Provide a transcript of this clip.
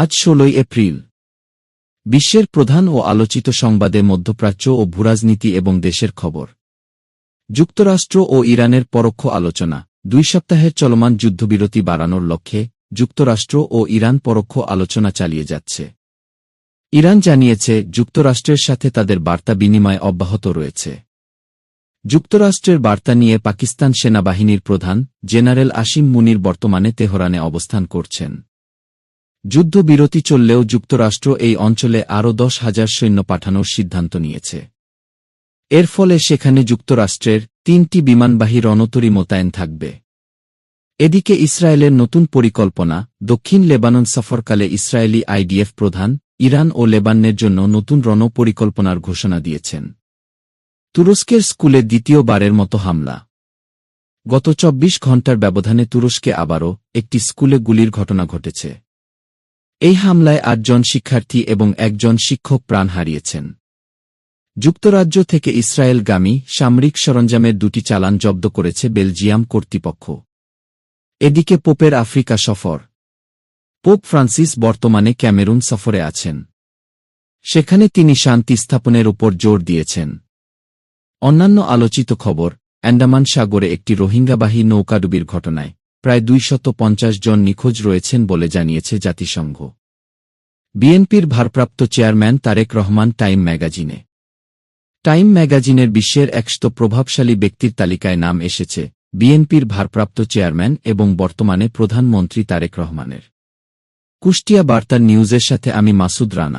আজ ১৬ এপ্রিল। বিশ্বের প্রধান ও আলোচিত সংবাদে মধ্যপ্রাচ্য ও ভূরাজনীতি এবং দেশের খবর। যুক্তরাষ্ট্র ও ইরানের পরোক্ষ আলোচনা। ২ সপ্তাহের চলমান যুদ্ধবিরতি বাড়ানোর লক্ষ্যে যুক্তরাষ্ট্র ও ইরান পরোক্ষ আলোচনা চালিয়ে যাচ্ছে। ইরান জানিয়েছে যুক্তরাষ্ট্রের সাথে তাদের বার্তা বিনিময় অব্যাহত রয়েছে। যুক্তরাষ্ট্রের বার্তা নিয়ে পাকিস্তান সেনাবাহিনীর প্রধান জেনারেল আসিম মুনির বর্তমানে তেহরানে অবস্থান করছেন। যুদ্ধবিরতি চললেও যুক্তরাষ্ট্র এই অঞ্চলে আরও ১০,০০০ সৈন্য পাঠানোর সিদ্ধান্ত নিয়েছে। এর ফলে সেখানে যুক্তরাষ্ট্রের ৩টি বিমানবাহী রণতরী মোতায়েন থাকবে। এদিকে ইসরায়েলের নতুন পরিকল্পনা। দক্ষিণ লেবানন সফরকালে ইসরায়েলি আইডিএফ প্রধান ইরান ও লেবাননের জন্য নতুন রণ পরিকল্পনার ঘোষণা দিয়েছেন। তুরস্কের স্কুলে দ্বিতীয়বারের মতো হামলা। গত ২৪ ঘণ্টার ব্যবধানে তুরস্কে আবারও একটি স্কুলে গুলির ঘটনা ঘটেছে। এই হামলায় ৮ জন শিক্ষার্থী এবং ১ জন শিক্ষক প্রাণ হারিয়েছেন। যুক্তরাজ্য থেকে ইসরায়েলগামী সামরিক সরঞ্জামের ২টি চালান জব্দ করেছে বেলজিয়াম কর্তৃপক্ষ। এদিকে পোপের আফ্রিকা সফর। পোপ ফ্রান্সিস বর্তমানে ক্যামেরুন সফরে আছেন। সেখানে তিনি শান্তি স্থাপনের উপর জোর দিয়েছেন। অন্যান্য আলোচিত খবর। আন্দামান সাগরে একটি রোহিঙ্গাবাহী নৌকাডুবির ঘটনায় প্রায় ২৫০ জন নিখোঁজ রয়েছেন বলে জানিয়েছে জাতিসংঘ। বিএনপির ভারপ্রাপ্ত চেয়ারম্যান তারেক রহমান টাইম ম্যাগাজিনে। টাইম ম্যাগাজিনের বিশ্বের ১০০ প্রভাবশালী ব্যক্তির তালিকায় নাম এসেছে বিএনপির ভারপ্রাপ্ত চেয়ারম্যান এবং বর্তমানে প্রধানমন্ত্রী তারেক রহমানের। কুষ্টিয়া বার্তা নিউজের সাথে আমি মাসুদ রানা।